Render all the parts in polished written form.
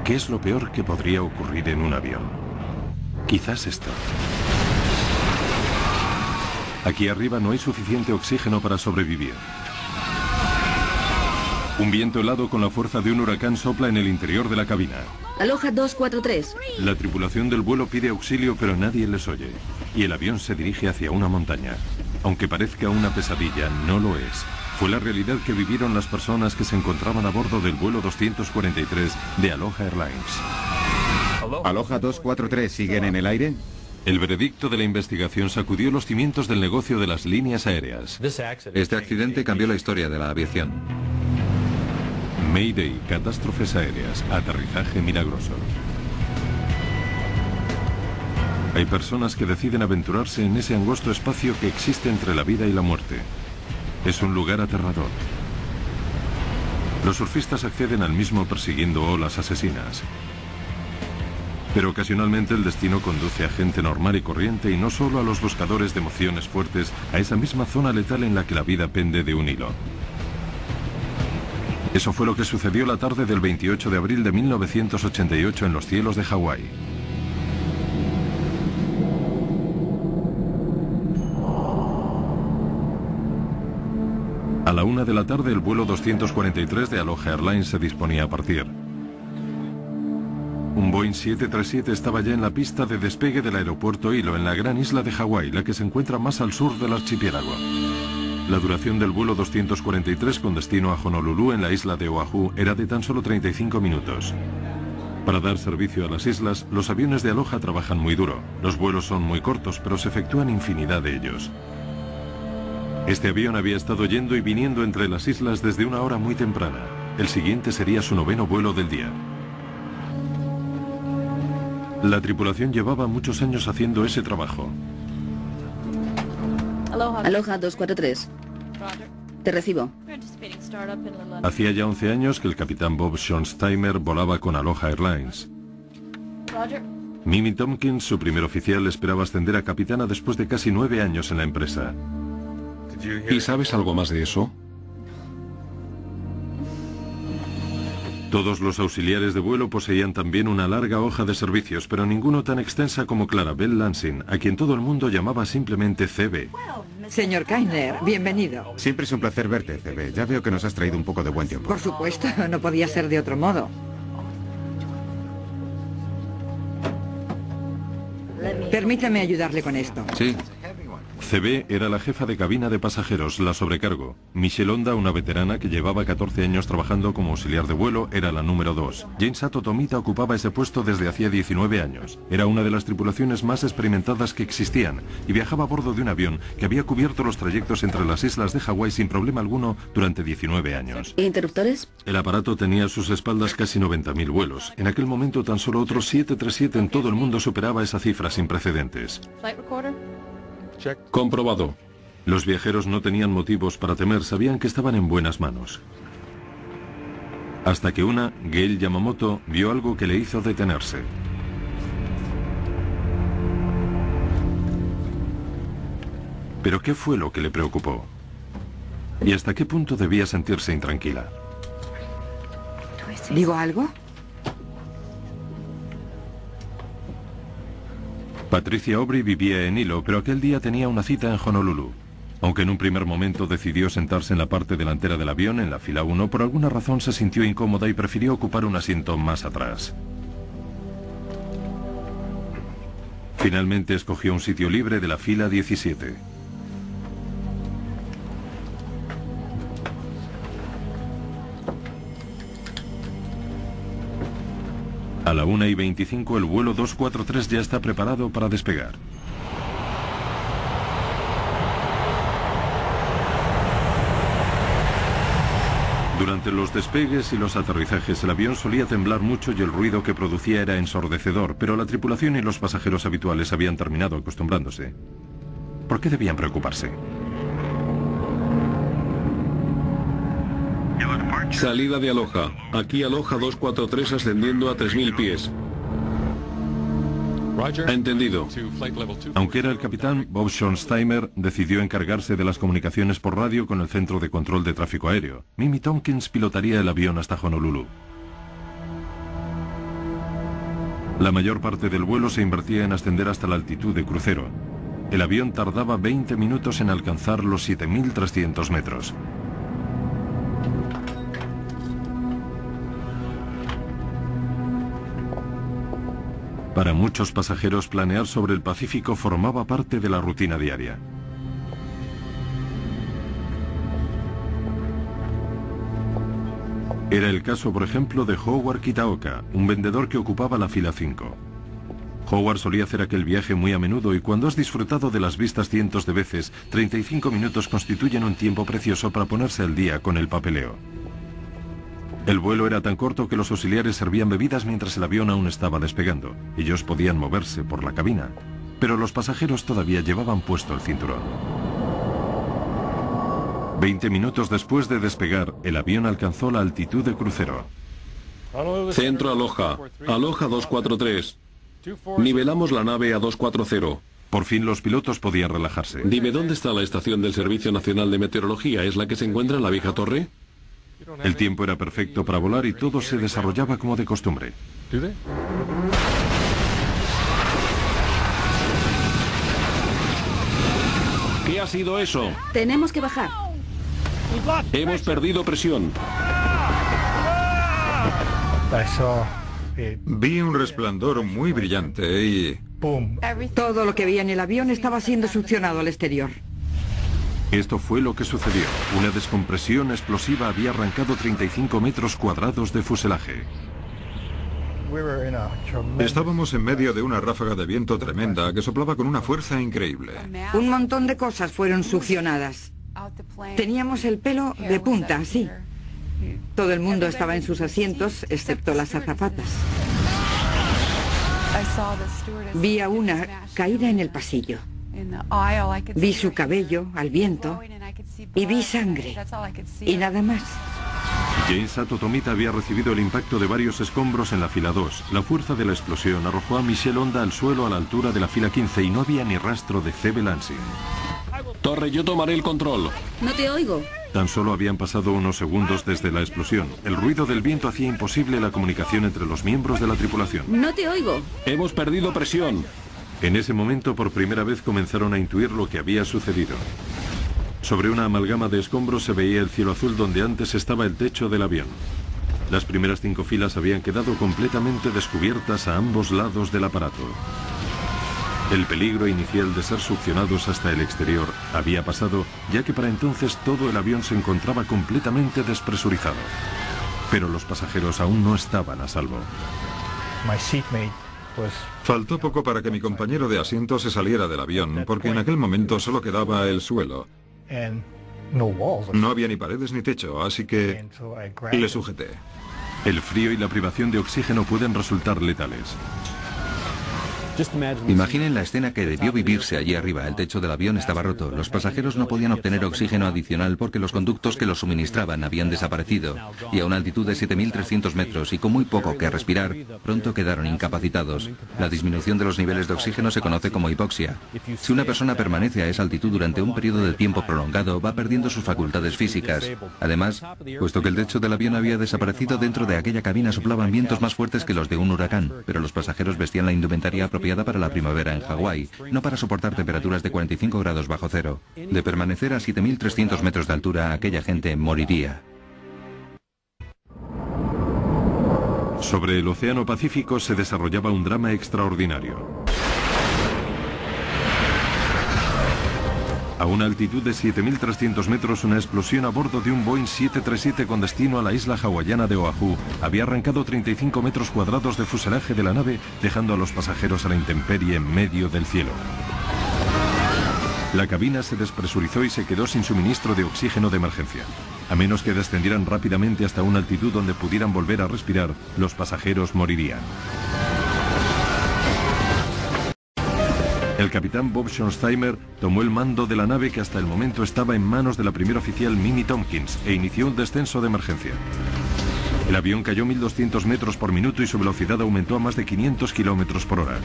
¿Qué es lo peor que podría ocurrir en un avión? Quizás esto. Aquí arriba no hay suficiente oxígeno para sobrevivir. Un viento helado con la fuerza de un huracán sopla en el interior de la cabina. Aloha 243. La tripulación del vuelo pide auxilio, pero nadie les oye. Y el avión se dirige hacia una montaña. Aunque parezca una pesadilla, no lo es. Fue la realidad que vivieron las personas que se encontraban a bordo del vuelo 243 de Aloha Airlines. Aloha 243, ¿siguen en el aire? El veredicto de la investigación sacudió los cimientos del negocio de las líneas aéreas. Este accidente cambió la historia de la aviación. Mayday, catástrofes aéreas, aterrizaje milagroso. Hay personas que deciden aventurarse en ese angosto espacio que existe entre la vida y la muerte. Es un lugar aterrador. Los surfistas acceden al mismo persiguiendo olas asesinas. Pero ocasionalmente el destino conduce a gente normal y corriente y no solo a los buscadores de emociones fuertes, a esa misma zona letal en la que la vida pende de un hilo. Eso fue lo que sucedió la tarde del 28 de abril de 1988 en los cielos de Hawái. A la 1 de la tarde el vuelo 243 de Aloha Airlines se disponía a partir. Un Boeing 737 estaba ya en la pista de despegue del aeropuerto Hilo, en la gran isla de Hawái, la que se encuentra más al sur del archipiélago. La duración del vuelo 243 con destino a Honolulu, en la isla de Oahu, era de tan solo 35 minutos. Para dar servicio a las islas, los aviones de Aloha trabajan muy duro. Los vuelos son muy cortos, pero se efectúan infinidad de ellos. Este avión había estado yendo y viniendo entre las islas desde una hora muy temprana. El siguiente sería su 9º vuelo del día. La tripulación llevaba muchos años haciendo ese trabajo. Aloha 243. Te recibo. Hacía ya 11 años que el capitán Bob Schonsteimer volaba con Aloha Airlines. Mimi Tompkins, su primer oficial, esperaba ascender a capitana después de casi 9 años en la empresa. ¿Y sabes algo más de eso? Todos los auxiliares de vuelo poseían también una larga hoja de servicios, pero ninguno tan extensa como Clarabel Lansing, a quien todo el mundo llamaba simplemente CB. Señor Kainer, bienvenido. Siempre es un placer verte, CB. Ya veo que nos has traído un poco de buen tiempo. Por supuesto, no podía ser de otro modo. Permítame ayudarle con esto. Sí. CB era la jefa de cabina de pasajeros, la sobrecargo. Michelle Honda, una veterana que llevaba 14 años trabajando como auxiliar de vuelo, era la número 2. Jane Sato Tomita ocupaba ese puesto desde hacía 19 años. Era una de las tripulaciones más experimentadas que existían y viajaba a bordo de un avión que había cubierto los trayectos entre las islas de Hawái sin problema alguno durante 19 años. ¿Interruptores? El aparato tenía a sus espaldas casi 90.000 vuelos. En aquel momento tan solo otros 737 en todo el mundo superaba esa cifra sin precedentes. Comprobado. Los viajeros no tenían motivos para temer, sabían que estaban en buenas manos. Hasta que Gail Yamamoto, vio algo que le hizo detenerse. ¿Pero qué fue lo que le preocupó? ¿Y hasta qué punto debía sentirse intranquila? ¿Digo algo? Patricia Aubrey vivía en Hilo, pero aquel día tenía una cita en Honolulu. Aunque en un primer momento decidió sentarse en la parte delantera del avión, en la fila 1, por alguna razón se sintió incómoda y prefirió ocupar un asiento más atrás. Finalmente escogió un sitio libre de la fila 17. A la 1:25 el vuelo 243 ya está preparado para despegar. Durante los despegues y los aterrizajes el avión solía temblar mucho y el ruido que producía era ensordecedor, pero la tripulación y los pasajeros habituales habían terminado acostumbrándose. ¿Por qué debían preocuparse? Salida de Aloha. Aquí Aloha 243 ascendiendo a 3000 pies. Entendido. Aunque era el capitán, Bob Schonsteimer decidió encargarse de las comunicaciones por radio con el Centro de Control de Tráfico Aéreo. Mimi Tompkins pilotaría el avión hasta Honolulu. La mayor parte del vuelo se invertía en ascender hasta la altitud de crucero. El avión tardaba 20 minutos en alcanzar los 7.300 metros. Para muchos pasajeros, planear sobre el Pacífico formaba parte de la rutina diaria. Era el caso, por ejemplo, de Howard Kitaoka, un vendedor que ocupaba la fila 5. Howard solía hacer aquel viaje muy a menudo y cuando has disfrutado de las vistas cientos de veces, 35 minutos constituyen un tiempo precioso para ponerse al día con el papeleo. El vuelo era tan corto que los auxiliares servían bebidas mientras el avión aún estaba despegando. Ellos podían moverse por la cabina, pero los pasajeros todavía llevaban puesto el cinturón. 20 minutos después de despegar, el avión alcanzó la altitud de crucero. Centro Aloha. Aloha 243. Nivelamos la nave a 240. Por fin los pilotos podían relajarse. Dime, ¿dónde está la estación del Servicio Nacional de Meteorología? ¿Es la que se encuentra en la vieja torre? El tiempo era perfecto para volar y todo se desarrollaba como de costumbre. ¿Qué ha sido eso? Tenemos que bajar. Hemos perdido presión. Vi un resplandor muy brillante y... Todo lo que veía en el avión estaba siendo succionado al exterior. Esto fue lo que sucedió. Una descompresión explosiva había arrancado 35 metros cuadrados de fuselaje. Estábamos en medio de una ráfaga de viento tremenda que soplaba con una fuerza increíble. Un montón de cosas fueron succionadas. Teníamos el pelo de punta, así. Todo el mundo estaba en sus asientos, excepto las azafatas. Vi a una caída en el pasillo. Vi su cabello al viento y vi sangre. Y nada más. James Sato Tomita había recibido el impacto de varios escombros en la fila 2. La fuerza de la explosión arrojó a Michelle Honda al suelo a la altura de la fila 15 y no había ni rastro de C.B. Lansing. Torre, yo tomaré el control. No te oigo. Tan solo habían pasado unos segundos desde la explosión. El ruido del viento hacía imposible la comunicación entre los miembros de la tripulación. No te oigo. Hemos perdido presión. En ese momento, por primera vez, comenzaron a intuir lo que había sucedido. Sobre una amalgama de escombros se veía el cielo azul donde antes estaba el techo del avión. Las primeras 5 filas habían quedado completamente descubiertas a ambos lados del aparato. El peligro inicial de ser succionados hasta el exterior había pasado, ya que para entonces todo el avión se encontraba completamente despresurizado. Pero los pasajeros aún no estaban a salvo. Faltó poco para que mi compañero de asiento se saliera del avión, porque en aquel momento solo quedaba el suelo. No había ni paredes ni techo, así que le sujeté. El frío y la privación de oxígeno pueden resultar letales. Imaginen la escena que debió vivirse allí arriba. El techo del avión estaba roto. Los pasajeros no podían obtener oxígeno adicional porque los conductos que lo suministraban habían desaparecido. Y a una altitud de 7.300 metros y con muy poco que respirar, pronto quedaron incapacitados. La disminución de los niveles de oxígeno se conoce como hipoxia. Si una persona permanece a esa altitud durante un periodo de tiempo prolongado, va perdiendo sus facultades físicas. Además, puesto que el techo del avión había desaparecido, dentro de aquella cabina soplaban vientos más fuertes que los de un huracán, pero los pasajeros vestían la indumentaria apropiada para la primavera en Hawái, no para soportar temperaturas de 45 grados bajo cero. De permanecer a 7.300 metros de altura, aquella gente moriría. Sobre el Océano Pacífico se desarrollaba un drama extraordinario. A una altitud de 7.300 metros, una explosión a bordo de un Boeing 737 con destino a la isla hawaiana de Oahu había arrancado 35 metros cuadrados de fuselaje de la nave, dejando a los pasajeros a la intemperie en medio del cielo. La cabina se despresurizó y se quedó sin suministro de oxígeno de emergencia. A menos que descendieran rápidamente hasta una altitud donde pudieran volver a respirar, los pasajeros morirían. El capitán Bob Schonsteimer tomó el mando de la nave que hasta el momento estaba en manos de la primer oficial Minnie Tompkins e inició un descenso de emergencia. El avión cayó 1.200 metros por minuto y su velocidad aumentó a más de 500 kilómetros por hora.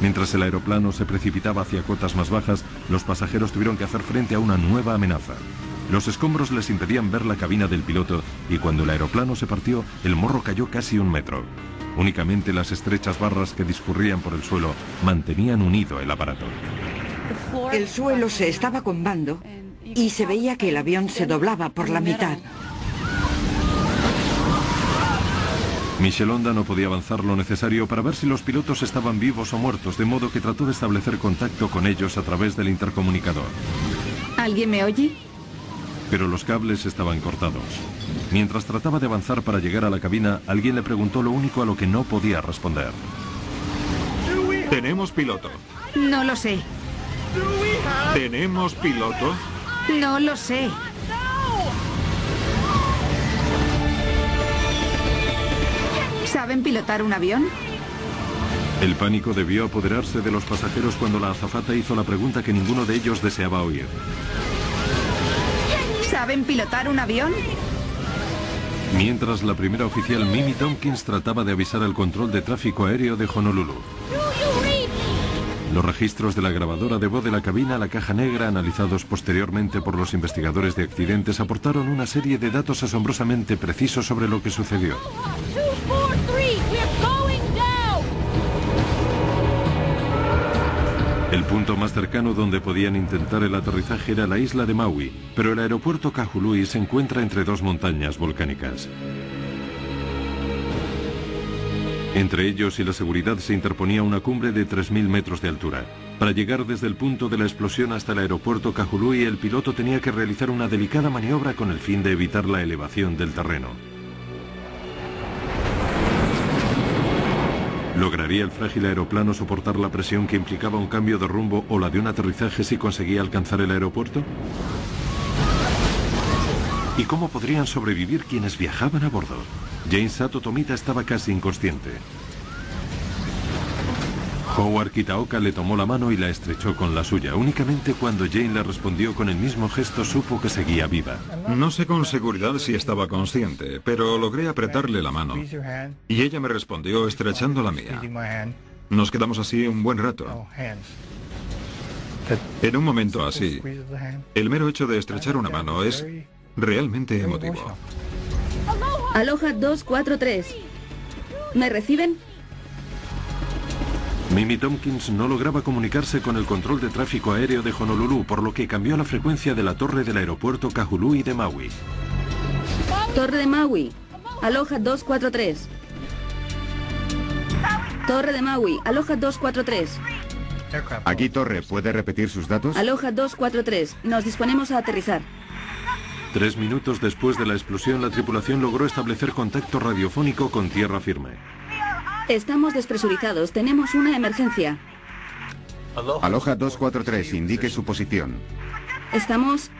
Mientras el aeroplano se precipitaba hacia cotas más bajas, los pasajeros tuvieron que hacer frente a una nueva amenaza. Los escombros les impedían ver la cabina del piloto y cuando el aeroplano se partió, el morro cayó casi 1 metro. Únicamente las estrechas barras que discurrían por el suelo mantenían unido el aparato. El suelo se estaba combando y se veía que el avión se doblaba por la mitad. Michelonda no podía avanzar lo necesario para ver si los pilotos estaban vivos o muertos, de modo que trató de establecer contacto con ellos a través del intercomunicador. ¿Alguien me oye? Pero los cables estaban cortados. Mientras trataba de avanzar para llegar a la cabina, alguien le preguntó lo único a lo que no podía responder. ¿Tenemos piloto? No lo sé. ¿Tenemos piloto? No lo sé. ¿Saben pilotar un avión? El pánico debió apoderarse de los pasajeros cuando la azafata hizo la pregunta que ninguno de ellos deseaba oír. ¿Saben pilotar un avión? Mientras la primera oficial Mimi Tompkins trataba de avisar al control de tráfico aéreo de Honolulu. Los registros de la grabadora de voz de la cabina a la caja negra, analizados posteriormente por los investigadores de accidentes, aportaron una serie de datos asombrosamente precisos sobre lo que sucedió. El punto más cercano donde podían intentar el aterrizaje era la isla de Maui, pero el aeropuerto Kahului se encuentra entre dos montañas volcánicas. Entre ellos y la seguridad se interponía una cumbre de 3.000 metros de altura. Para llegar desde el punto de la explosión hasta el aeropuerto Kahului, el piloto tenía que realizar una delicada maniobra con el fin de evitar la elevación del terreno. ¿Lograría el frágil aeroplano soportar la presión que implicaba un cambio de rumbo o la de un aterrizaje si conseguía alcanzar el aeropuerto? ¿Y cómo podrían sobrevivir quienes viajaban a bordo? Jane Sato Tomita estaba casi inconsciente. Howard Kitaoka le tomó la mano y la estrechó con la suya. Únicamente cuando Jane le respondió con el mismo gesto supo que seguía viva. No sé con seguridad si estaba consciente, pero logré apretarle la mano. Y ella me respondió estrechando la mía. Nos quedamos así un buen rato. En un momento así, el mero hecho de estrechar una mano es realmente emotivo. Aloha 243. ¿Me reciben? Mimi Tompkins no lograba comunicarse con el control de tráfico aéreo de Honolulu, por lo que cambió la frecuencia de la torre del aeropuerto Kahului de Maui. Torre de Maui. Aloha 243. Torre de Maui. Aloha 243. Aquí Torre, ¿puede repetir sus datos? Aloha 243. Nos disponemos a aterrizar. 3 minutos después de la explosión, la tripulación logró establecer contacto radiofónico con tierra firme. Estamos despresurizados. Tenemos una emergencia. Aloha 243, indique su posición. Estamos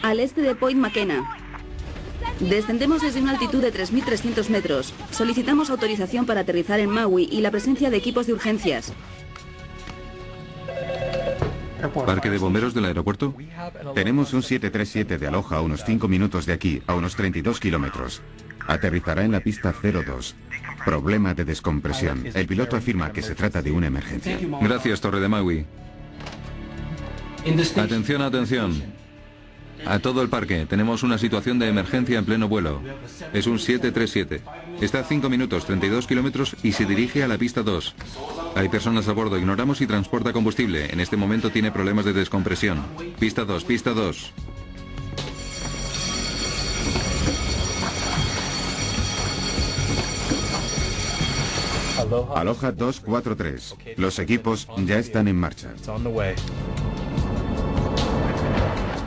al este de Point McKenna. Descendemos desde una altitud de 3.300 metros. Solicitamos autorización para aterrizar en Maui y la presencia de equipos de urgencias. ¿Parque de bomberos del aeropuerto? Tenemos un 737 de Aloha a unos 5 minutos de aquí, a unos 32 kilómetros. Aterrizará en la pista 02. Problema de descompresión. El piloto afirma que se trata de una emergencia. Gracias, Torre de Maui. Atención, atención. A todo el parque, tenemos una situación de emergencia en pleno vuelo. Es un 737. Está a 5 minutos, 32 kilómetros y se dirige a la pista 2. Hay personas a bordo, ignoramos si transporta combustible. En este momento tiene problemas de descompresión. Pista 2, pista 2. Aloha 243. Los equipos ya están en marcha.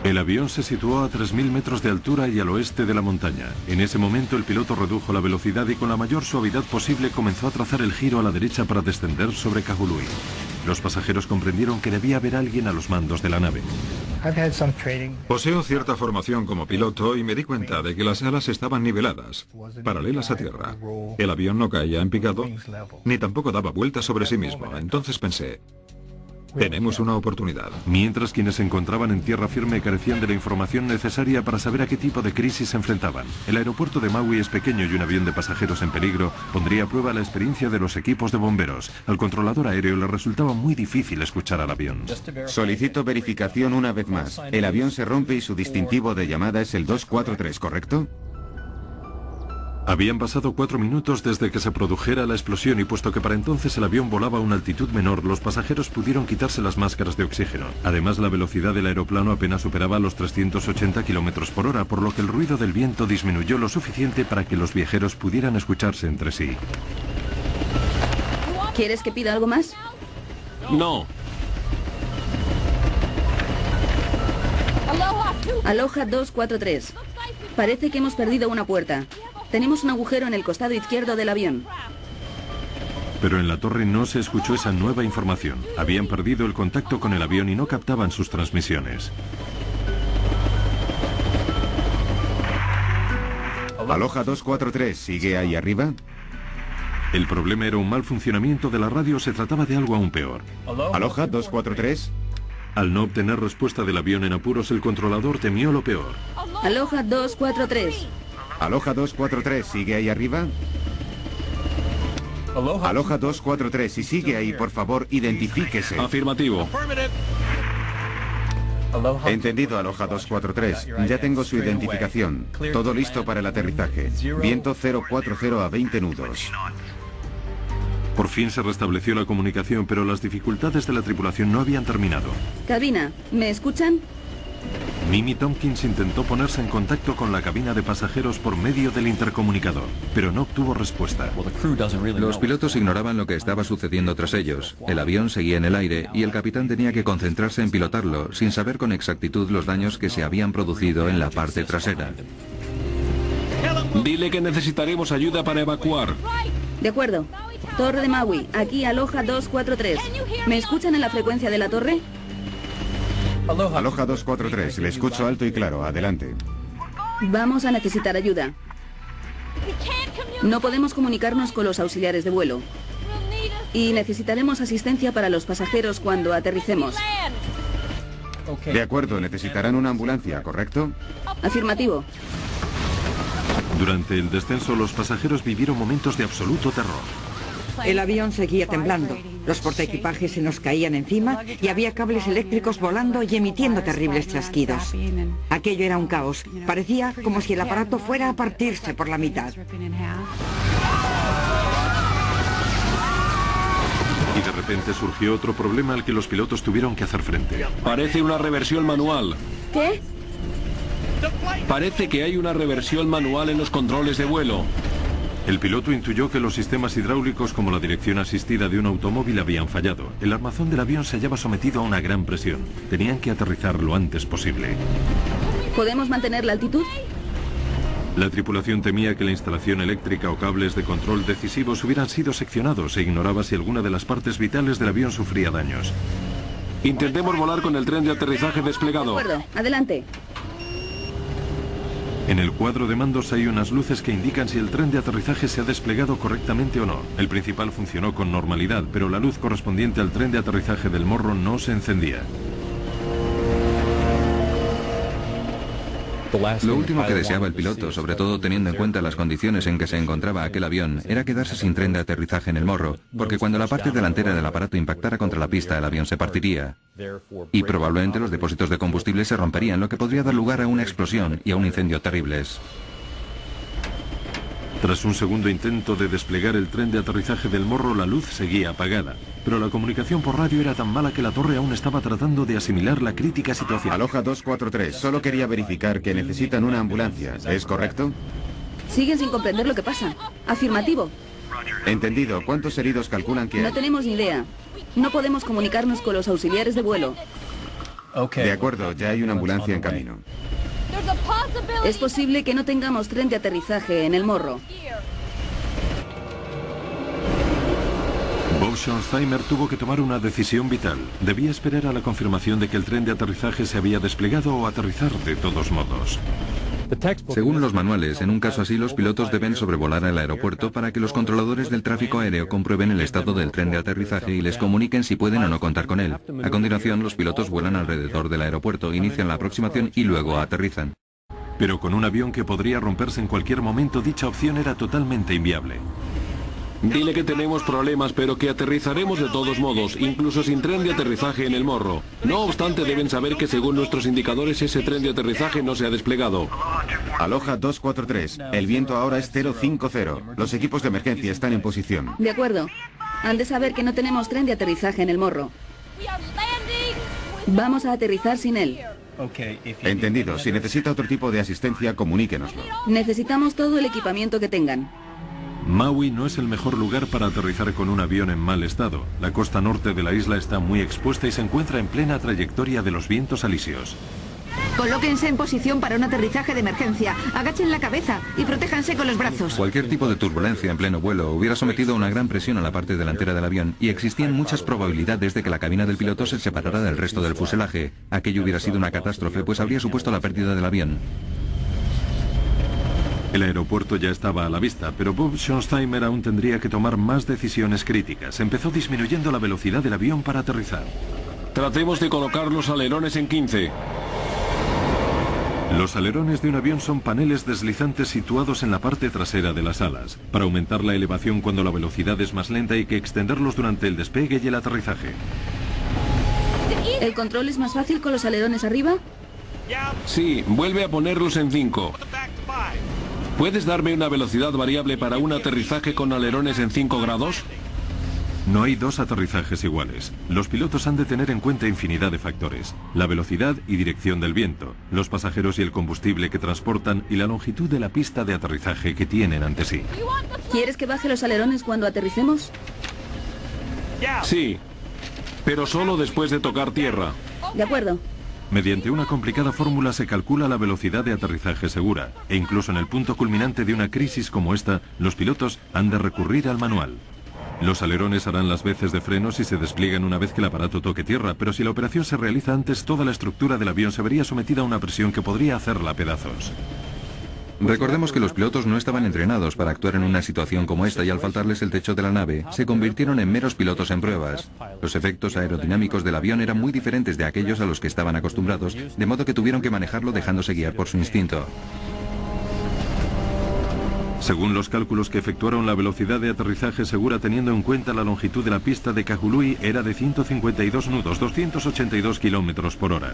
El avión se situó a 3.000 metros de altura y al oeste de la montaña. En ese momento el piloto redujo la velocidad y con la mayor suavidad posible comenzó a trazar el giro a la derecha para descender sobre Kahului. Los pasajeros comprendieron que debía haber alguien a los mandos de la nave. Poseo cierta formación como piloto y me di cuenta de que las alas estaban niveladas, paralelas a tierra. El avión no caía en picado, ni tampoco daba vueltas sobre sí mismo. Entonces pensé, tenemos una oportunidad. Mientras quienes se encontraban en tierra firme carecían de la información necesaria para saber a qué tipo de crisis se enfrentaban. El aeropuerto de Maui es pequeño y un avión de pasajeros en peligro pondría a prueba la experiencia de los equipos de bomberos. Al controlador aéreo le resultaba muy difícil escuchar al avión. Solicito verificación una vez más. El avión se rompe y su distintivo de llamada es el 243, ¿correcto? Habían pasado 4 minutos desde que se produjera la explosión y puesto que para entonces el avión volaba a una altitud menor, los pasajeros pudieron quitarse las máscaras de oxígeno. Además, la velocidad del aeroplano apenas superaba los 380 km por hora, por lo que el ruido del viento disminuyó lo suficiente para que los viajeros pudieran escucharse entre sí. ¿Quieres que pida algo más? No. Aloha 243. Parece que hemos perdido una puerta. Tenemos un agujero en el costado izquierdo del avión. Pero en la torre no se escuchó esa nueva información. Habían perdido el contacto con el avión y no captaban sus transmisiones. Aloha 243, ¿sigue ahí arriba? El problema era un mal funcionamiento de la radio, se trataba de algo aún peor. Aloha 243. Al no obtener respuesta del avión en apuros, el controlador temió lo peor. Aloha 243. Aloha 243, ¿sigue ahí arriba? Aloha 243, si sigue ahí, por favor, identifíquese. Afirmativo. Entendido, Aloha 243. Ya tengo su identificación. Todo listo para el aterrizaje. Viento 040 a 20 nudos. Por fin se restableció la comunicación, pero las dificultades de la tripulación no habían terminado. Cabina, ¿me escuchan? Mimi Tompkins intentó ponerse en contacto con la cabina de pasajeros por medio del intercomunicador, pero no obtuvo respuesta. Los pilotos ignoraban lo que estaba sucediendo tras ellos. El avión seguía en el aire y el capitán tenía que concentrarse en pilotarlo, sin saber con exactitud los daños que se habían producido en la parte trasera. Dile que necesitaremos ayuda para evacuar. De acuerdo. Torre de Maui, aquí Aloha 243. ¿Me escuchan en la frecuencia de la torre? Aloha 243, le escucho alto y claro, adelante. Vamos a necesitar ayuda. No podemos comunicarnos con los auxiliares de vuelo. Y necesitaremos asistencia para los pasajeros cuando aterricemos. De acuerdo, necesitarán una ambulancia, ¿correcto? Afirmativo. Durante el descenso, los pasajeros vivieron momentos de absoluto terror. El avión seguía temblando. Los portaequipajes se nos caían encima y había cables eléctricos volando y emitiendo terribles chasquidos. Aquello era un caos. Parecía como si el aparato fuera a partirse por la mitad. Y de repente surgió otro problema al que los pilotos tuvieron que hacer frente. Parece una reversión manual. ¿Qué? Parece que hay una reversión manual en los controles de vuelo. El piloto intuyó que los sistemas hidráulicos como la dirección asistida de un automóvil habían fallado. El armazón del avión se hallaba sometido a una gran presión. Tenían que aterrizar lo antes posible. ¿Podemos mantener la altitud? La tripulación temía que la instalación eléctrica o cables de control decisivos hubieran sido seccionados e ignoraba si alguna de las partes vitales del avión sufría daños. Intentemos volar con el tren de aterrizaje desplegado. De acuerdo, adelante. En el cuadro de mandos hay unas luces que indican si el tren de aterrizaje se ha desplegado correctamente o no. El principal funcionó con normalidad, pero la luz correspondiente al tren de aterrizaje del morro no se encendía. Lo último que deseaba el piloto, sobre todo teniendo en cuenta las condiciones en que se encontraba aquel avión, era quedarse sin tren de aterrizaje en el morro, porque cuando la parte delantera del aparato impactara contra la pista, el avión se partiría. Y probablemente los depósitos de combustible se romperían, lo que podría dar lugar a una explosión y a un incendio terribles. Tras un segundo intento de desplegar el tren de aterrizaje del morro, la luz seguía apagada. Pero la comunicación por radio era tan mala que la torre aún estaba tratando de asimilar la crítica situación. Aloha 243, solo quería verificar que necesitan una ambulancia, ¿es correcto? Siguen sin comprender lo que pasa. Afirmativo. Entendido, ¿cuántos heridos calculan que No hay? tenemos ni idea. No podemos comunicarnos con los auxiliares de vuelo. De acuerdo, ya hay una ambulancia en camino. Es posible que no tengamos tren de aterrizaje en el morro. Bob Schonheimer tuvo que tomar una decisión vital. Debía esperar a la confirmación de que el tren de aterrizaje se había desplegado o aterrizar de todos modos. Según los manuales, en un caso así los pilotos deben sobrevolar el aeropuerto para que los controladores del tráfico aéreo comprueben el estado del tren de aterrizaje y les comuniquen si pueden o no contar con él. A continuación, los pilotos vuelan alrededor del aeropuerto, inician la aproximación y luego aterrizan. Pero con un avión que podría romperse en cualquier momento, dicha opción era totalmente inviable. Dile que tenemos problemas, pero que aterrizaremos de todos modos, incluso sin tren de aterrizaje en el morro. No obstante, deben saber que según nuestros indicadores ese tren de aterrizaje no se ha desplegado. Aloha 243. El viento ahora es 050. Los equipos de emergencia están en posición. De acuerdo. Han de saber que no tenemos tren de aterrizaje en el morro. Vamos a aterrizar sin él. Entendido. Si necesita otro tipo de asistencia, comuníquenoslo. Necesitamos todo el equipamiento que tengan. Maui no es el mejor lugar para aterrizar con un avión en mal estado. La costa norte de la isla está muy expuesta y se encuentra en plena trayectoria de los vientos alisios. Colóquense en posición para un aterrizaje de emergencia. Agachen la cabeza y protéjanse con los brazos. Cualquier tipo de turbulencia en pleno vuelo hubiera sometido a una gran presión a la parte delantera del avión y existían muchas probabilidades de que la cabina del piloto se separara del resto del fuselaje. Aquello hubiera sido una catástrofe, pues habría supuesto la pérdida del avión. El aeropuerto ya estaba a la vista, pero Bob Schonsteimer aún tendría que tomar más decisiones críticas. Empezó disminuyendo la velocidad del avión para aterrizar. Tratemos de colocar los alerones en 15. Los alerones de un avión son paneles deslizantes situados en la parte trasera de las alas. Para aumentar la elevación cuando la velocidad es más lenta hay que extenderlos durante el despegue y el aterrizaje. ¿El control es más fácil con los alerones arriba? Sí, vuelve a ponerlos en 5. ¿Puedes darme una velocidad variable para un aterrizaje con alerones en 5 grados? No hay dos aterrizajes iguales. Los pilotos han de tener en cuenta infinidad de factores. La velocidad y dirección del viento, los pasajeros y el combustible que transportan y la longitud de la pista de aterrizaje que tienen ante sí. ¿Quieres que baje los alerones cuando aterricemos? Sí, pero solo después de tocar tierra. De acuerdo. Mediante una complicada fórmula se calcula la velocidad de aterrizaje segura, e incluso en el punto culminante de una crisis como esta, los pilotos han de recurrir al manual. Los alerones harán las veces de freno si se despliegan una vez que el aparato toque tierra, pero si la operación se realiza antes, toda la estructura del avión se vería sometida a una presión que podría hacerla a pedazos. Recordemos que los pilotos no estaban entrenados para actuar en una situación como esta y al faltarles el techo de la nave, se convirtieron en meros pilotos en pruebas. Los efectos aerodinámicos del avión eran muy diferentes de aquellos a los que estaban acostumbrados, de modo que tuvieron que manejarlo dejándose guiar por su instinto. Según los cálculos que efectuaron, la velocidad de aterrizaje segura teniendo en cuenta la longitud de la pista de Kahului era de 152 nudos, 282 kilómetros por hora.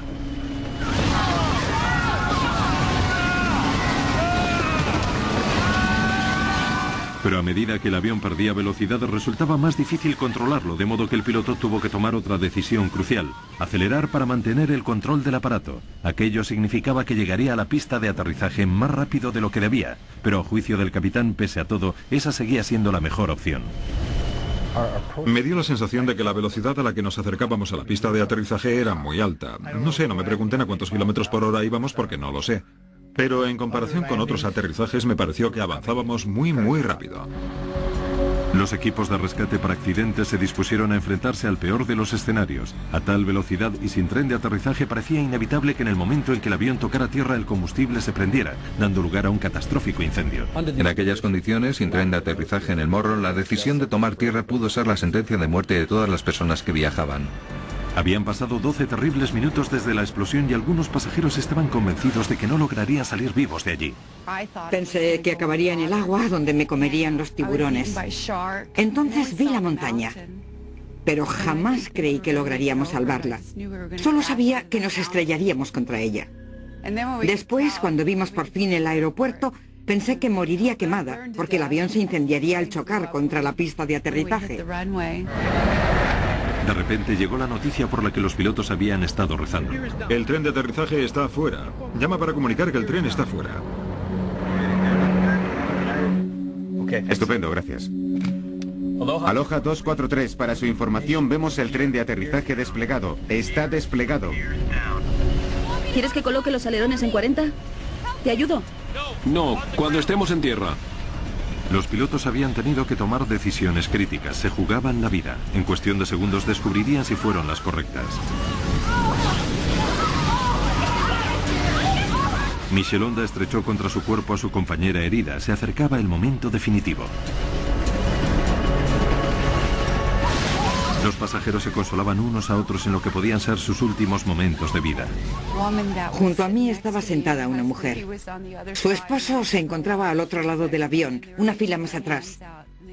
Pero a medida que el avión perdía velocidad resultaba más difícil controlarlo, de modo que el piloto tuvo que tomar otra decisión crucial: acelerar para mantener el control del aparato. Aquello significaba que llegaría a la pista de aterrizaje más rápido de lo que debía, pero a juicio del capitán, pese a todo, esa seguía siendo la mejor opción. Me dio la sensación de que la velocidad a la que nos acercábamos a la pista de aterrizaje era muy alta. No sé, no me pregunten a cuántos kilómetros por hora íbamos porque no lo sé. Pero en comparación con otros aterrizajes me pareció que avanzábamos muy rápido. Los equipos de rescate por accidentes se dispusieron a enfrentarse al peor de los escenarios. A tal velocidad y sin tren de aterrizaje parecía inevitable que en el momento en que el avión tocara tierra el combustible se prendiera, dando lugar a un catastrófico incendio. En aquellas condiciones, sin tren de aterrizaje en el morro, la decisión de tomar tierra pudo ser la sentencia de muerte de todas las personas que viajaban. Habían pasado 12 terribles minutos desde la explosión y algunos pasajeros estaban convencidos de que no lograrían salir vivos de allí. Pensé que acabaría en el agua donde me comerían los tiburones. Entonces vi la montaña, pero jamás creí que lograríamos salvarla. Solo sabía que nos estrellaríamos contra ella. Después, cuando vimos por fin el aeropuerto, pensé que moriría quemada, porque el avión se incendiaría al chocar contra la pista de aterrizaje. De repente llegó la noticia por la que los pilotos habían estado rezando. El tren de aterrizaje está afuera. Llama para comunicar que el tren está fuera. Estupendo, gracias. Aloha 243, para su información vemos el tren de aterrizaje desplegado. Está desplegado. ¿Quieres que coloque los alerones en 40? ¿Te ayudo? No, cuando estemos en tierra. Los pilotos habían tenido que tomar decisiones críticas, se jugaban la vida. En cuestión de segundos descubrirían si fueron las correctas. Michel Honda estrechó contra su cuerpo a su compañera herida. Se acercaba el momento definitivo. Los pasajeros se consolaban unos a otros en lo que podían ser sus últimos momentos de vida. Junto a mí estaba sentada una mujer. Su esposo se encontraba al otro lado del avión, una fila más atrás.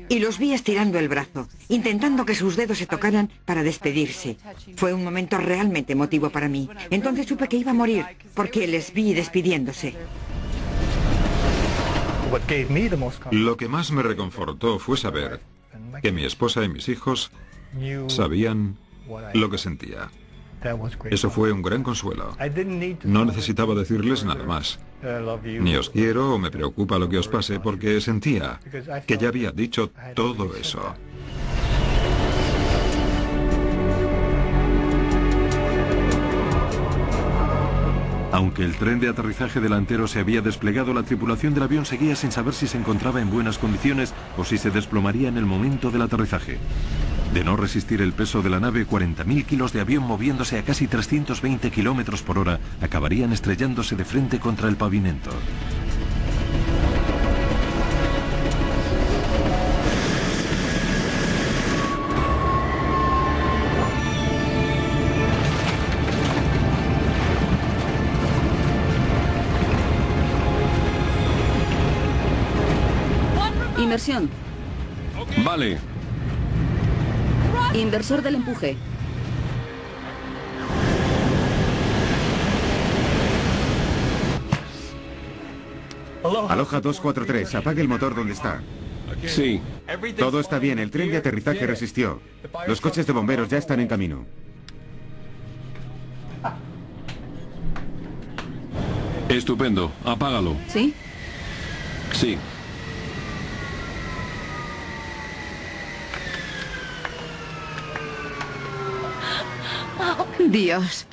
y los vi estirando el brazo, intentando que sus dedos se tocaran para despedirse. Fue un momento realmente emotivo para mí. Entonces supe que iba a morir, porque les vi despidiéndose. Lo que más me reconfortó fue saber que mi esposa y mis hijos sabían lo que sentía. Eso fue un gran consuelo. No necesitaba decirles nada más. Ni os quiero o me preocupa lo que os pase, porque sentía que ya había dicho todo eso. Aunque el tren de aterrizaje delantero se había desplegado, la tripulación del avión seguía sin saber si se encontraba en buenas condiciones o si se desplomaría en el momento del aterrizaje. De no resistir el peso de la nave, 40.000 kilos de avión moviéndose a casi 320 kilómetros por hora acabarían estrellándose de frente contra el pavimento. Inversión. Vale. Inversor del empuje. Aloha 243, apague el motor donde está. Sí. Todo está bien, el tren de aterrizaje resistió. Los coches de bomberos ya están en camino. Estupendo. Apágalo. ¿Sí? Sí. Dios.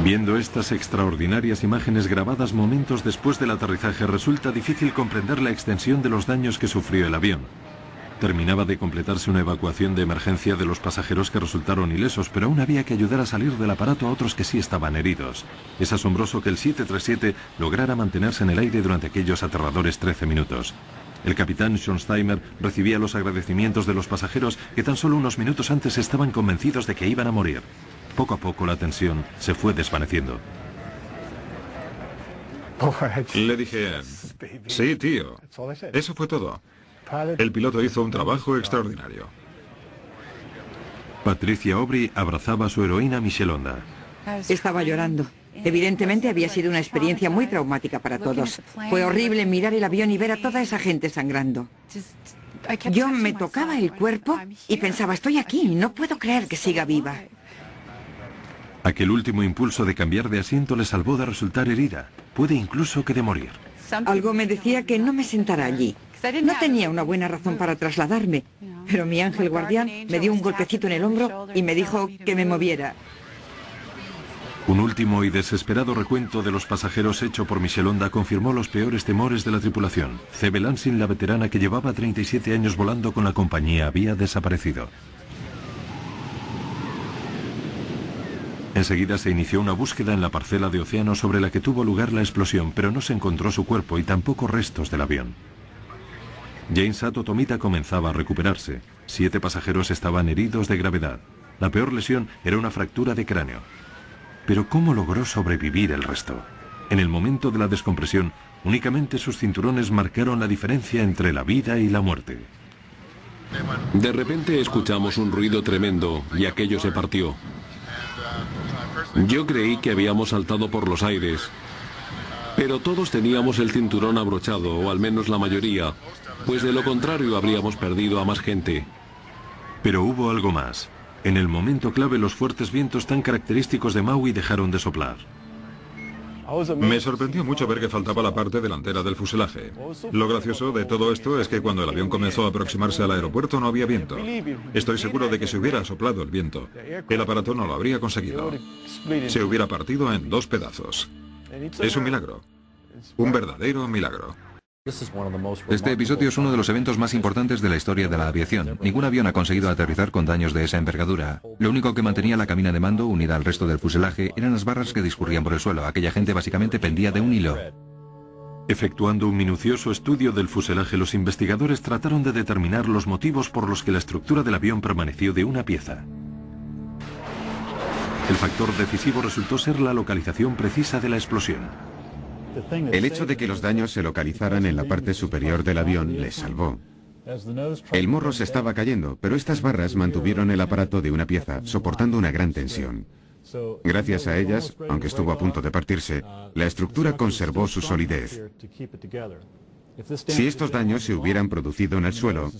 Viendo estas extraordinarias imágenes grabadas momentos después del aterrizaje, resulta difícil comprender la extensión de los daños que sufrió el avión. Terminaba de completarse una evacuación de emergencia de los pasajeros que resultaron ilesos, pero aún había que ayudar a salir del aparato a otros que sí estaban heridos. Es asombroso que el 737 lograra mantenerse en el aire durante aquellos aterradores 13 minutos. El capitán Schonsteimer recibía los agradecimientos de los pasajeros que tan solo unos minutos antes estaban convencidos de que iban a morir. Poco a poco la tensión se fue desvaneciendo. Le dije, sí, tío. Eso fue todo. El piloto hizo un trabajo extraordinario. Patricia Aubry abrazaba a su heroína Michelle Honda. Estaba llorando. Evidentemente había sido una experiencia muy traumática para todos. Fue horrible mirar el avión y ver a toda esa gente sangrando. Yo me tocaba el cuerpo y pensaba, estoy aquí, no puedo creer que siga viva. Aquel último impulso de cambiar de asiento le salvó de resultar herida, puede incluso que de morir. Algo me decía que no me sentara allí. No tenía una buena razón para trasladarme, pero mi ángel guardián me dio un golpecito en el hombro y me dijo que me moviera. Un último y desesperado recuento de los pasajeros hecho por Michelle Honda confirmó los peores temores de la tripulación. Cebe Lansing, la veterana que llevaba 37 años volando con la compañía, había desaparecido. Enseguida se inició una búsqueda en la parcela de océano sobre la que tuvo lugar la explosión, pero no se encontró su cuerpo y tampoco restos del avión. Jane Sato Tomita comenzaba a recuperarse. 7 pasajeros estaban heridos de gravedad. La peor lesión era una fractura de cráneo. Pero ¿cómo logró sobrevivir el resto? En el momento de la descompresión, únicamente sus cinturones marcaron la diferencia entre la vida y la muerte. De repente escuchamos un ruido tremendo y aquello se partió. Yo creí que habíamos saltado por los aires, pero todos teníamos el cinturón abrochado, o al menos la mayoría, pues de lo contrario habríamos perdido a más gente. Pero hubo algo más. En el momento clave, los fuertes vientos tan característicos de Maui dejaron de soplar. Me sorprendió mucho ver que faltaba la parte delantera del fuselaje. Lo gracioso de todo esto es que cuando el avión comenzó a aproximarse al aeropuerto no había viento. Estoy seguro de que si hubiera soplado el viento, el aparato no lo habría conseguido. Se hubiera partido en 2 pedazos. Es un milagro. Un verdadero milagro. Este episodio es uno de los eventos más importantes de la historia de la aviación. Ningún avión ha conseguido aterrizar con daños de esa envergadura. Lo único que mantenía la cabina de mando, unida al resto del fuselaje, eran las barras que discurrían por el suelo. Aquella gente básicamente pendía de un hilo. Efectuando un minucioso estudio del fuselaje, los investigadores trataron de determinar los motivos por los que la estructura del avión permaneció de una pieza. El factor decisivo resultó ser la localización precisa de la explosión. El hecho de que los daños se localizaran en la parte superior del avión les salvó. El morro se estaba cayendo, pero estas barras mantuvieron el aparato de una pieza, soportando una gran tensión. Gracias a ellas, aunque estuvo a punto de partirse, la estructura conservó su solidez. Si estos daños se hubieran producido en el suelo,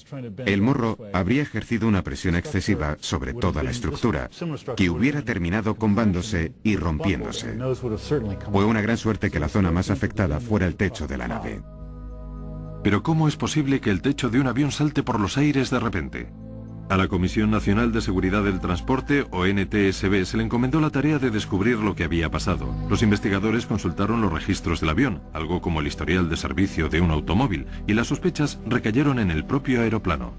el morro habría ejercido una presión excesiva sobre toda la estructura, que hubiera terminado combándose y rompiéndose. Fue una gran suerte que la zona más afectada fuera el techo de la nave. Pero ¿cómo es posible que el techo de un avión salte por los aires de repente? A la Comisión Nacional de Seguridad del Transporte, o NTSB, se le encomendó la tarea de descubrir lo que había pasado. Los investigadores consultaron los registros del avión, algo como el historial de servicio de un automóvil, y las sospechas recayeron en el propio aeroplano.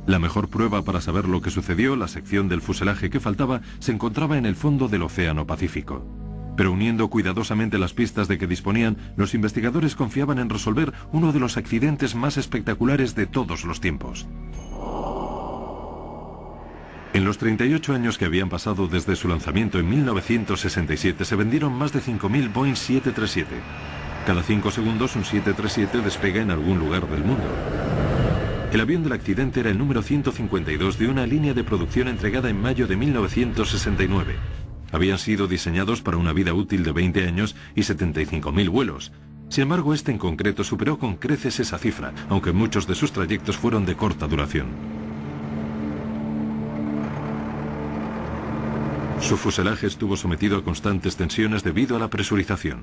La mejor prueba para saber lo que sucedió, la sección del fuselaje que faltaba, se encontraba en el fondo del Océano Pacífico. Pero uniendo cuidadosamente las pistas de que disponían, los investigadores confiaban en resolver uno de los accidentes más espectaculares de todos los tiempos. En los 38 años que habían pasado desde su lanzamiento en 1967, se vendieron más de 5.000 Boeing 737. Cada 5 segundos un 737 despega en algún lugar del mundo. El avión del accidente era el número 152 de una línea de producción entregada en mayo de 1969. Habían sido diseñados para una vida útil de 20 años y 75.000 vuelos. Sin embargo, este en concreto superó con creces esa cifra, aunque muchos de sus trayectos fueron de corta duración. Su fuselaje estuvo sometido a constantes tensiones debido a la presurización.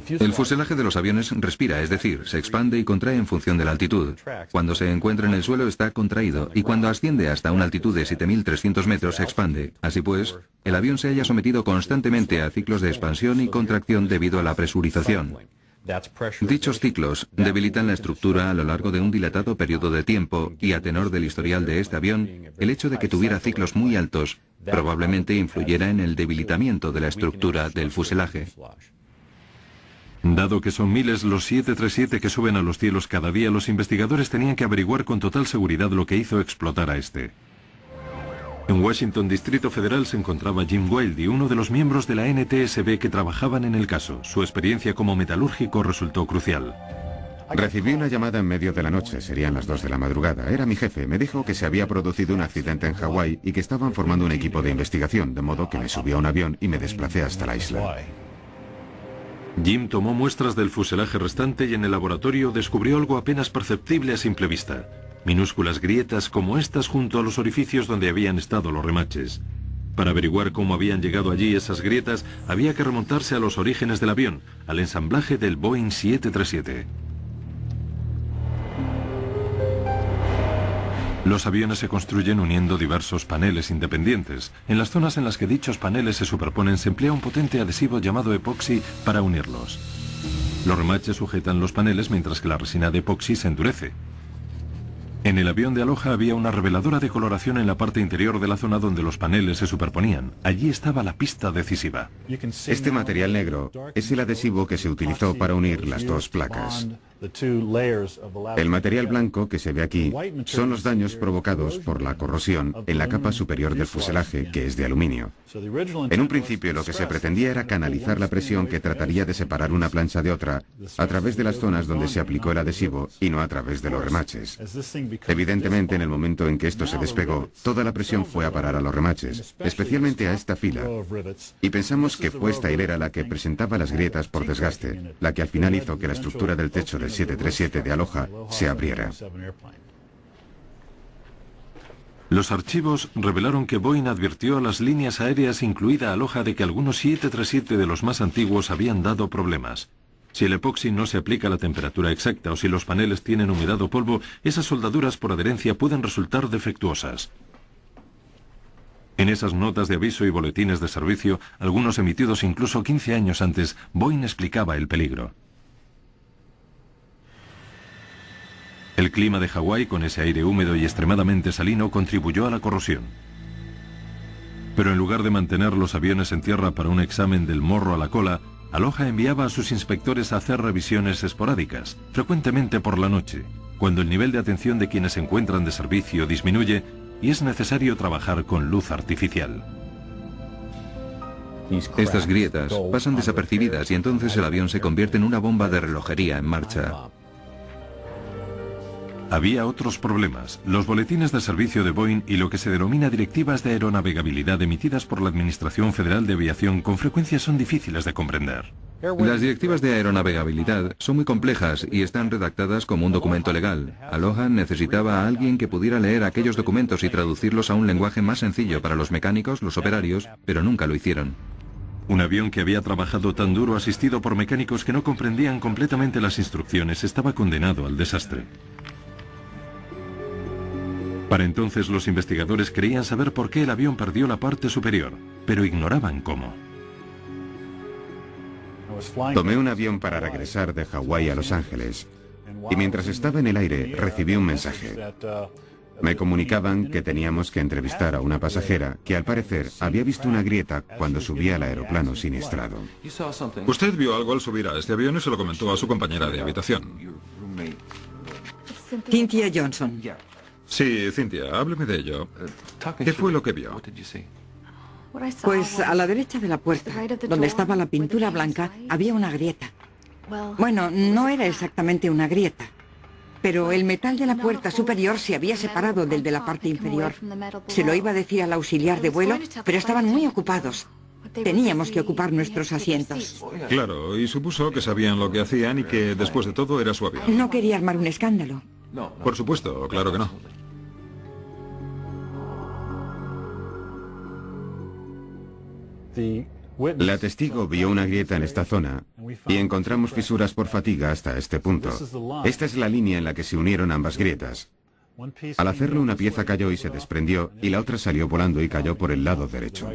El fuselaje de los aviones respira, es decir, se expande y contrae en función de la altitud. Cuando se encuentra en el suelo está contraído y cuando asciende hasta una altitud de 7.300 metros se expande. Así pues, el avión se halla sometido constantemente a ciclos de expansión y contracción debido a la presurización. Dichos ciclos debilitan la estructura a lo largo de un dilatado periodo de tiempo y a tenor del historial de este avión, el hecho de que tuviera ciclos muy altos probablemente influyera en el debilitamiento de la estructura del fuselaje. Dado que son miles los 737 que suben a los cielos cada día, los investigadores tenían que averiguar con total seguridad lo que hizo explotar a este. En Washington, Distrito Federal, se encontraba Jim Wildy, uno de los miembros de la NTSB que trabajaban en el caso. Su experiencia como metalúrgico resultó crucial. Recibí una llamada en medio de la noche, serían las 2 de la madrugada. Era mi jefe, me dijo que se había producido un accidente en Hawái y que estaban formando un equipo de investigación, de modo que me subí a un avión y me desplacé hasta la isla. Jim tomó muestras del fuselaje restante y en el laboratorio descubrió algo apenas perceptible a simple vista. Minúsculas grietas como estas junto a los orificios donde habían estado los remaches. Para averiguar cómo habían llegado allí esas grietas, había que remontarse a los orígenes del avión, al ensamblaje del Boeing 737. Los aviones se construyen uniendo diversos paneles independientes. En las zonas en las que dichos paneles se superponen se emplea un potente adhesivo llamado epoxi para unirlos. Los remaches sujetan los paneles mientras que la resina de epoxi se endurece. En el avión de Aloha había una reveladora de coloración en la parte interior de la zona donde los paneles se superponían. Allí estaba la pista decisiva. Este material negro es el adhesivo que se utilizó para unir las dos placas. El material blanco que se ve aquí son los daños provocados por la corrosión en la capa superior del fuselaje, que es de aluminio. En un principio lo que se pretendía era canalizar la presión que trataría de separar una plancha de otra a través de las zonas donde se aplicó el adhesivo y no a través de los remaches. Evidentemente, en el momento en que esto se despegó, toda la presión fue a parar a los remaches, especialmente a esta fila. Y pensamos que fue esta hilera la que presentaba las grietas por desgaste, la que al final hizo que la estructura del techo del 737 de Aloha se abriera. Los archivos revelaron que Boeing advirtió a las líneas aéreas, incluida Aloha, de que algunos 737 de los más antiguos habían dado problemas. Si el epoxi no se aplica a la temperatura exacta o si los paneles tienen humedad o polvo, esas soldaduras por adherencia pueden resultar defectuosas. En esas notas de aviso y boletines de servicio, algunos emitidos incluso 15 años antes, Boeing explicaba el peligro. El clima de Hawái, con ese aire húmedo y extremadamente salino, contribuyó a la corrosión. Pero en lugar de mantener los aviones en tierra para un examen del morro a la cola, Aloha enviaba a sus inspectores a hacer revisiones esporádicas, frecuentemente por la noche, cuando el nivel de atención de quienes se encuentran de servicio disminuye y es necesario trabajar con luz artificial. Estas grietas pasan desapercibidas y entonces el avión se convierte en una bomba de relojería en marcha. Había otros problemas. Los boletines de servicio de Boeing y lo que se denomina directivas de aeronavegabilidad emitidas por la Administración Federal de Aviación con frecuencia son difíciles de comprender. Las directivas de aeronavegabilidad son muy complejas y están redactadas como un documento legal. Aloha necesitaba a alguien que pudiera leer aquellos documentos y traducirlos a un lenguaje más sencillo para los mecánicos, los operarios, pero nunca lo hicieron. Un avión que había trabajado tan duro asistido por mecánicos que no comprendían completamente las instrucciones estaba condenado al desastre. Para entonces los investigadores creían saber por qué el avión perdió la parte superior, pero ignoraban cómo. Tomé un avión para regresar de Hawái a Los Ángeles y mientras estaba en el aire recibí un mensaje. Me comunicaban que teníamos que entrevistar a una pasajera que al parecer había visto una grieta cuando subía al aeroplano siniestrado. Usted vio algo al subir a este avión y se lo comentó a su compañera de habitación. Cynthia Johnson. Sí, Cynthia, hábleme de ello. ¿Qué fue lo que vio? Pues a la derecha de la puerta, donde estaba la pintura blanca, había una grieta. Bueno, no era exactamente una grieta, pero el metal de la puerta superior se había separado del de la parte inferior. Se lo iba a decir al auxiliar de vuelo, pero estaban muy ocupados. Teníamos que ocupar nuestros asientos. Claro, y supuso que sabían lo que hacían y que después de todo era su avión. No quería armar un escándalo. Por supuesto, claro que no. La testigo vio una grieta en esta zona y encontramos fisuras por fatiga hasta este punto. Esta es la línea en la que se unieron ambas grietas. Al hacerlo, una pieza cayó y se desprendió y la otra salió volando y cayó por el lado derecho.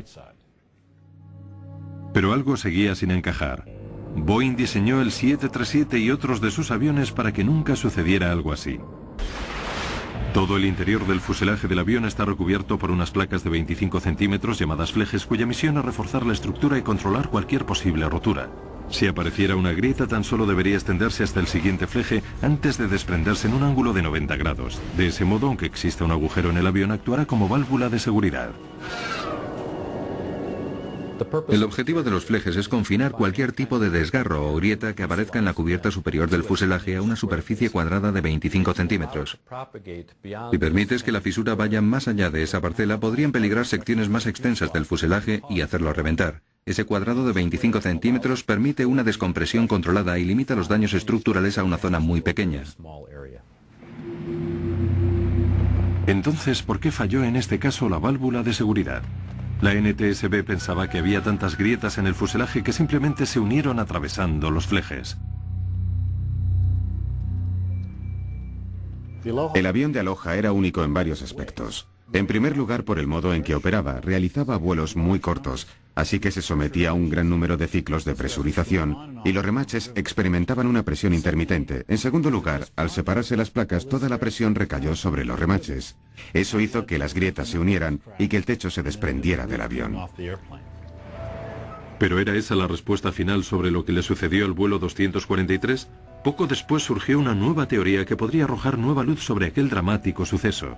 Pero algo seguía sin encajar. Boeing diseñó el 737 y otros de sus aviones para que nunca sucediera algo así. Todo el interior del fuselaje del avión está recubierto por unas placas de 25 centímetros llamadas flejes, cuya misión es reforzar la estructura y controlar cualquier posible rotura. Si apareciera una grieta, tan solo debería extenderse hasta el siguiente fleje antes de desprenderse en un ángulo de 90 grados. De ese modo, aunque exista un agujero en el avión, actuará como válvula de seguridad. El objetivo de los flejes es confinar cualquier tipo de desgarro o grieta que aparezca en la cubierta superior del fuselaje a una superficie cuadrada de 25 centímetros. Si permites que la fisura vaya más allá de esa parcela, podrían peligrar secciones más extensas del fuselaje y hacerlo reventar. Ese cuadrado de 25 centímetros permite una descompresión controlada y limita los daños estructurales a una zona muy pequeña. Entonces, ¿por qué falló en este caso la válvula de seguridad? La NTSB pensaba que había tantas grietas en el fuselaje que simplemente se unieron atravesando los flejes. El avión de Aloha era único en varios aspectos. En primer lugar, por el modo en que operaba, realizaba vuelos muy cortos, así que se sometía a un gran número de ciclos de presurización y los remaches experimentaban una presión intermitente. En segundo lugar, al separarse las placas, toda la presión recayó sobre los remaches. Eso hizo que las grietas se unieran y que el techo se desprendiera del avión. ¿Pero era esa la respuesta final sobre lo que le sucedió al vuelo 243? Poco después surgió una nueva teoría que podría arrojar nueva luz sobre aquel dramático suceso.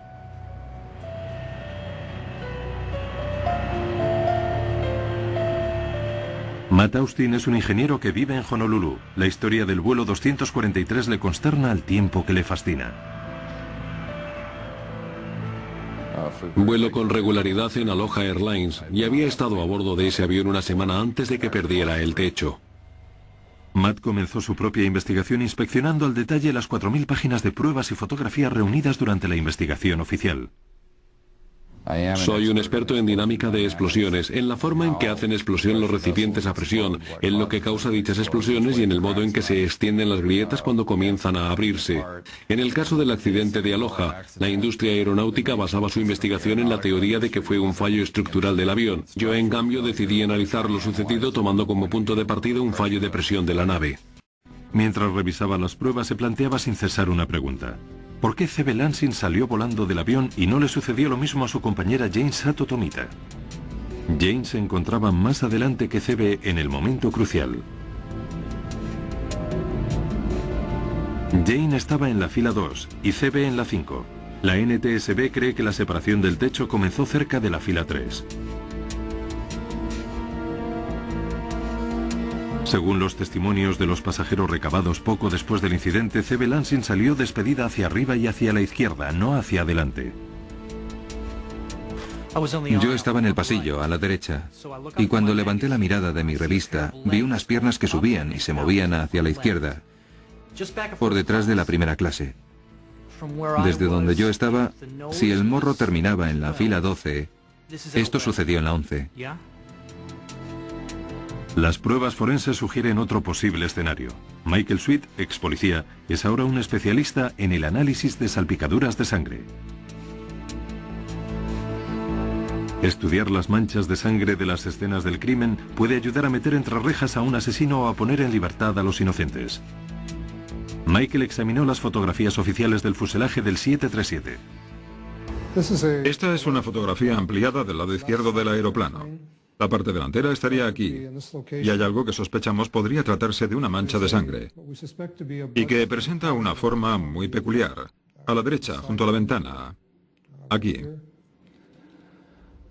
Matt Austin es un ingeniero que vive en Honolulu. La historia del vuelo 243 le consterna al tiempo que le fascina. Vuelo con regularidad en Aloha Airlines y había estado a bordo de ese avión una semana antes de que perdiera el techo. Matt comenzó su propia investigación inspeccionando al detalle las 4.000 páginas de pruebas y fotografías reunidas durante la investigación oficial. Soy un experto en dinámica de explosiones, en la forma en que hacen explosión los recipientes a presión, en lo que causa dichas explosiones y en el modo en que se extienden las grietas cuando comienzan a abrirse. En el caso del accidente de Aloha, la industria aeronáutica basaba su investigación en la teoría de que fue un fallo estructural del avión. Yo, en cambio, decidí analizar lo sucedido tomando como punto de partida un fallo de presión de la nave. Mientras revisaba las pruebas, se planteaba sin cesar una pregunta. ¿Por qué C.B. Lansing salió volando del avión y no le sucedió lo mismo a su compañera Jane Sato Tomita? Jane se encontraba más adelante que C.B. en el momento crucial. Jane estaba en la fila 2 y CB en la 5. La NTSB cree que la separación del techo comenzó cerca de la fila 3. Según los testimonios de los pasajeros recabados poco después del incidente, CB Lansing salió despedida hacia arriba y hacia la izquierda, no hacia adelante. Yo estaba en el pasillo, a la derecha, y cuando levanté la mirada de mi revista, vi unas piernas que subían y se movían hacia la izquierda, por detrás de la primera clase. Desde donde yo estaba, si el morro terminaba en la fila 12, esto sucedió en la 11. Las pruebas forenses sugieren otro posible escenario. Michael Sweet, ex policía, es ahora un especialista en el análisis de salpicaduras de sangre. Estudiar las manchas de sangre de las escenas del crimen puede ayudar a meter entre rejas a un asesino o a poner en libertad a los inocentes. Michael examinó las fotografías oficiales del fuselaje del 737. Esta es una fotografía ampliada del lado izquierdo del aeroplano. La parte delantera estaría aquí, y hay algo que sospechamos podría tratarse de una mancha de sangre, y que presenta una forma muy peculiar. A la derecha, junto a la ventana. Aquí.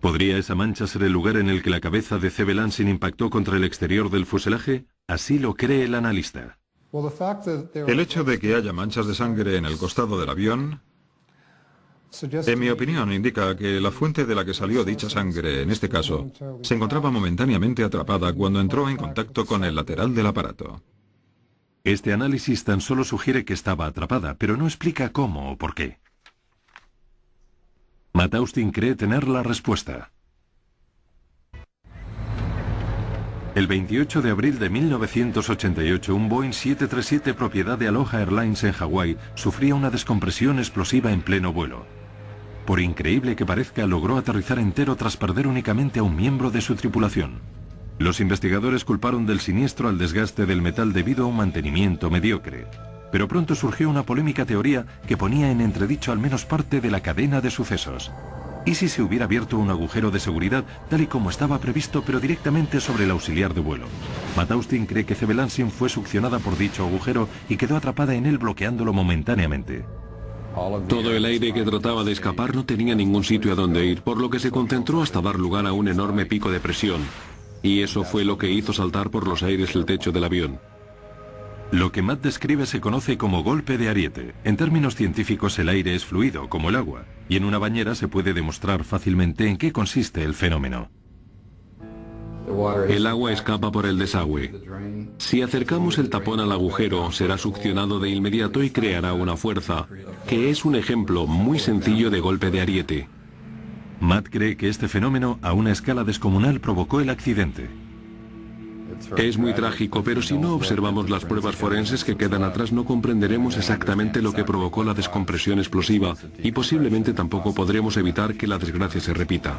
¿Podría esa mancha ser el lugar en el que la cabeza de CB Lansing impactó contra el exterior del fuselaje? Así lo cree el analista. El hecho de que haya manchas de sangre en el costado del avión, en mi opinión, indica que la fuente de la que salió dicha sangre, en este caso, se encontraba momentáneamente atrapada cuando entró en contacto con el lateral del aparato. Este análisis tan solo sugiere que estaba atrapada, pero no explica cómo o por qué. Matt Austin cree tener la respuesta. El 28 de abril de 1988, un Boeing 737 propiedad de Aloha Airlines en Hawái sufría una descompresión explosiva en pleno vuelo. Por increíble que parezca, logró aterrizar entero tras perder únicamente a un miembro de su tripulación. Los investigadores culparon del siniestro al desgaste del metal debido a un mantenimiento mediocre. Pero pronto surgió una polémica teoría que ponía en entredicho al menos parte de la cadena de sucesos. ¿Y si se hubiera abierto un agujero de seguridad tal y como estaba previsto, pero directamente sobre el auxiliar de vuelo? Matt Austin cree que CB Lansing fue succionada por dicho agujero y quedó atrapada en él, bloqueándolo momentáneamente. Todo el aire que trataba de escapar no tenía ningún sitio a donde ir, por lo que se concentró hasta dar lugar a un enorme pico de presión. Y eso fue lo que hizo saltar por los aires el techo del avión. Lo que Matt describe se conoce como golpe de ariete. En términos científicos, el aire es fluido, como el agua, y en una bañera se puede demostrar fácilmente en qué consiste el fenómeno. El agua escapa por el desagüe. Si acercamos el tapón al agujero, será succionado de inmediato y creará una fuerza, que es un ejemplo muy sencillo de golpe de ariete. Matt cree que este fenómeno, a una escala descomunal, provocó el accidente. Es muy trágico, pero si no observamos las pruebas forenses que quedan atrás, no comprenderemos exactamente lo que provocó la descompresión explosiva y posiblemente tampoco podremos evitar que la desgracia se repita.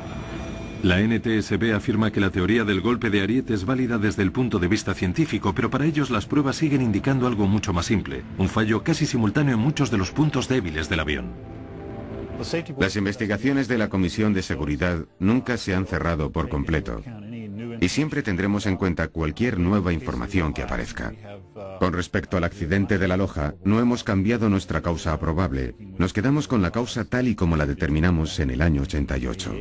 La NTSB afirma que la teoría del golpe de ariete es válida desde el punto de vista científico, pero para ellos las pruebas siguen indicando algo mucho más simple, un fallo casi simultáneo en muchos de los puntos débiles del avión. Las investigaciones de la Comisión de Seguridad nunca se han cerrado por completo, y siempre tendremos en cuenta cualquier nueva información que aparezca. Con respecto al accidente de la Aloha, no hemos cambiado nuestra causa probable, nos quedamos con la causa tal y como la determinamos en el año 88.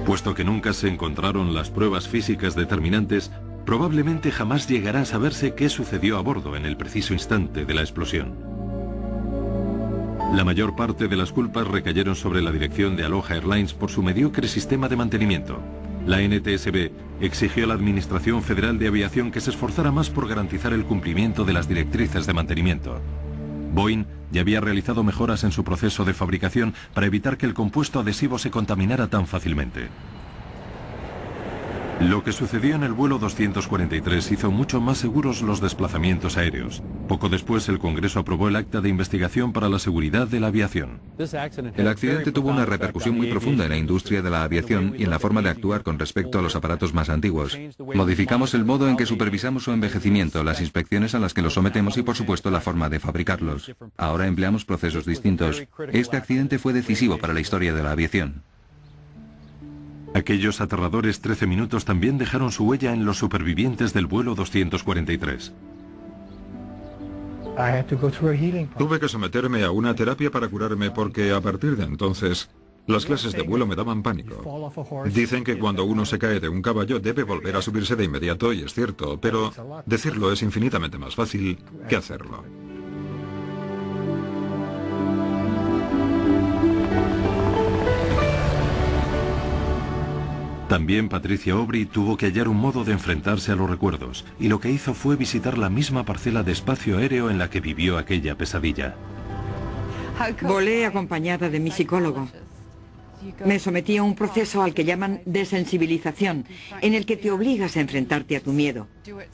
Puesto que nunca se encontraron las pruebas físicas determinantes, probablemente jamás llegará a saberse qué sucedió a bordo en el preciso instante de la explosión. La mayor parte de las culpas recayeron sobre la dirección de Aloha Airlines por su mediocre sistema de mantenimiento. La NTSB exigió a la Administración Federal de Aviación que se esforzara más por garantizar el cumplimiento de las directrices de mantenimiento. Boeing ya había realizado mejoras en su proceso de fabricación para evitar que el compuesto adhesivo se contaminara tan fácilmente. Lo que sucedió en el vuelo 243 hizo mucho más seguros los desplazamientos aéreos. Poco después, el Congreso aprobó el Acta de Investigación para la Seguridad de la Aviación. El accidente tuvo una repercusión muy profunda en la industria de la aviación y en la forma de actuar con respecto a los aparatos más antiguos. Modificamos el modo en que supervisamos su envejecimiento, las inspecciones a las que los sometemos y, por supuesto, la forma de fabricarlos. Ahora empleamos procesos distintos. Este accidente fue decisivo para la historia de la aviación. Aquellos aterradores 13 minutos también dejaron su huella en los supervivientes del vuelo 243. Tuve que someterme a una terapia para curarme porque a partir de entonces las clases de vuelo me daban pánico. Dicen que cuando uno se cae de un caballo debe volver a subirse de inmediato y es cierto, pero decirlo es infinitamente más fácil que hacerlo. También Patricia Aubry tuvo que hallar un modo de enfrentarse a los recuerdos, y lo que hizo fue visitar la misma parcela de espacio aéreo en la que vivió aquella pesadilla. Volé acompañada de mi psicólogo. Me sometí a un proceso al que llaman desensibilización, en el que te obligas a enfrentarte a tu miedo.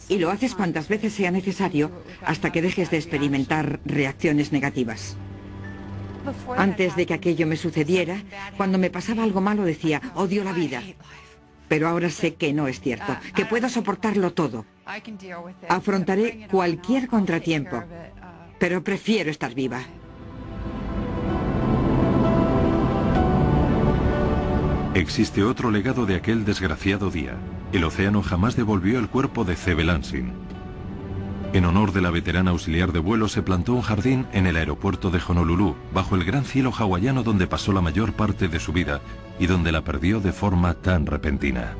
Y lo haces cuantas veces sea necesario hasta que dejes de experimentar reacciones negativas. Antes de que aquello me sucediera, cuando me pasaba algo malo decía, odio la vida. Pero ahora sé que no es cierto, que puedo soportarlo todo. Afrontaré cualquier contratiempo, pero prefiero estar viva. Existe otro legado de aquel desgraciado día. El océano jamás devolvió el cuerpo de Zebe Lansing. En honor de la veterana auxiliar de vuelo se plantó un jardín en el aeropuerto de Honolulu, bajo el gran cielo hawaiano donde pasó la mayor parte de su vida y donde la perdió de forma tan repentina.